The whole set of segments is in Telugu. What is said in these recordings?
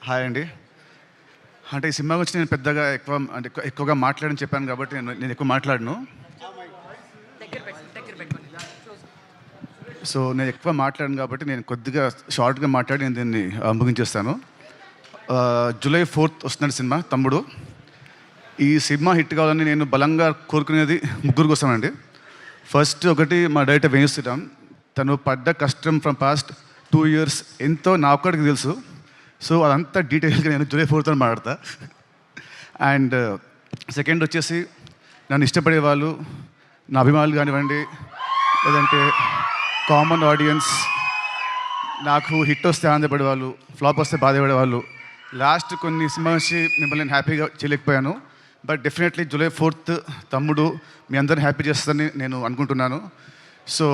హాయ్ అండి. అంటే ఈ సినిమా గురించి నేను పెద్దగా ఎక్కువగా మాట్లాడని చెప్పాను కాబట్టి నేను ఎక్కువ మాట్లాడను. సో నేను ఎక్కువ మాట్లాడను కాబట్టి నేను కొద్దిగా షార్ట్గా మాట్లాడి నేను దీన్ని ముగించేస్తాను. జూలై 4th వస్తున్నాడు సినిమా తమ్ముడు. ఈ సినిమా హిట్ కావాలని నేను బలంగా కోరుకునేది ముగ్గురు కోసమండి. ఫస్ట్ ఒకటి మా డైరెక్టర్ వేణు శ్రీరామ్. తను పడ్డ కష్టం ఫ్రమ్ పాస్ట్ 2 years ఎంతో నా ఒక్కడికి తెలుసు. సో అదంతా డీటెయిల్గా నేను జూలై 4th మాట్లాడతా. అండ్ సెకండ్ వచ్చేసి నన్ను ఇష్టపడే వాళ్ళు, నా అభిమానులు కానివ్వండి, లేదంటే కామన్ ఆడియన్స్, నాకు హిట్ వస్తే ఆనందపడేవాళ్ళు, ఫ్లాప్ వస్తే బాధపడేవాళ్ళు. లాస్ట్ కొన్ని సినిమా వచ్చి మిమ్మల్ని నేను హ్యాపీగా చేయలేకపోయాను. బట్ డెఫినెట్లీ జూలై 4th తమ్ముడు మీ అందరిని హ్యాపీ చేస్తుందని నేను అనుకుంటున్నాను. సో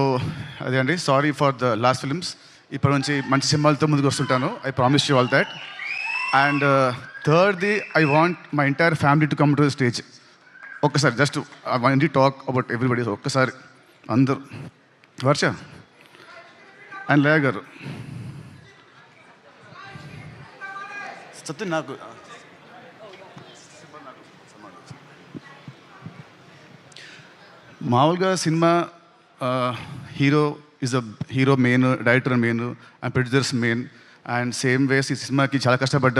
అదే అండి, sorry for the last films. ఇప్పటి నుంచి మంచి సినిమాలతో ముందుకు వస్తుంటాను. I promise you all that. And థర్డ్ది, I want my entire family to come to the stage. ఒక్కసారి just I want talk about everybody. ఒక్కసారి అందరూ, వర్ష అండ్ లేయ గారు, సత్య నాకు మామూలుగా cinema hero is a hero main, director main and producers main. And same ways ఈ సినిమాకి చాలా కష్టపడ్డ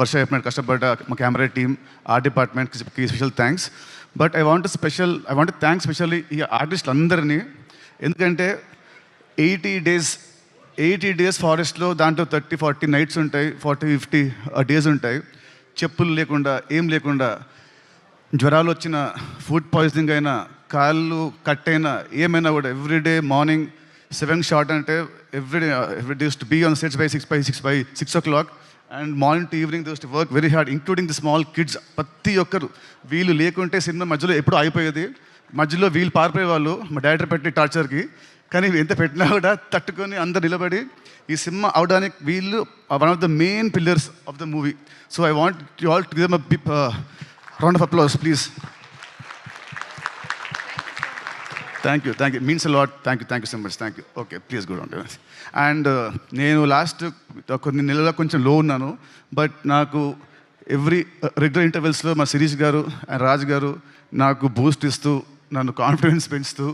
వర్ష చెప్పినట్టు కష్టపడ్డ మా కెమెరా టీమ్, ఆర్ట్ డిపార్ట్మెంట్కి special thanks. But I want thanks specially ఈ ఆర్టిస్టులు అందరినీ. ఎందుకంటే 80 days ఫారెస్ట్లో, దాంట్లో 30-40 నైట్స్ ఉంటాయి, 40-50 డేస్ ఉంటాయి. చెప్పులు లేకుండా, ఏం లేకుండా, జ్వరాలు వచ్చిన, ఫుడ్ పాయిజనింగ్ అయినా, కాళ్ళు కట్ అయినా, ఏమైనా కూడా ఎవ్రీడే మార్నింగ్ 7 షార్ట్ అంటే everyday to be on sets by 6 o'clock. And morning to evening to work very hard, including the small kids. ప్రతి ఒక్కరు వీళ్ళు లేకుంటే సినిమా మధ్యలో ఎప్పుడూ అయిపోయేది. మధ్యలో వీళ్ళు పారిపోయేవాళ్ళు మా డైరెక్టర్ పెట్టి టార్చర్కి. కానీ ఎంత పెట్టినా కూడా తట్టుకొని అందరు నిలబడి ఈ సినిమా అవడానికి వీళ్ళు one of the main pillars of the movie. So I want you all to give them a round of applause, please. Thank you means a lot. Thank you so much. Thank you. Okay, please go down. And నేను లాస్ట్ కొన్ని నెలల్లో కొంచెం లో ఉన్నాను. బట్ నాకు రెగ్యులర్ ఇంటర్వెల్స్లో మా శిరీష్ గారు అండ్ రాజ్ గారు నాకు బూస్ట్ ఇస్తూ, నన్ను కాన్ఫిడెన్స్ పెంచుతూ,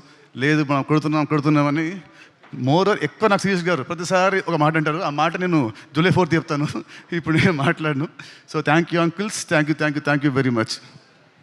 లేదు మనం కొడుతున్నామని ఎక్కువ నాకు శిరీష్ గారు ప్రతిసారి ఒక మాట అంటారు. ఆ మాట నేను జూలై 4th చెప్తాను. ఇప్పుడు నేను మాట్లాడను. So thank you uncles. Thank you very much.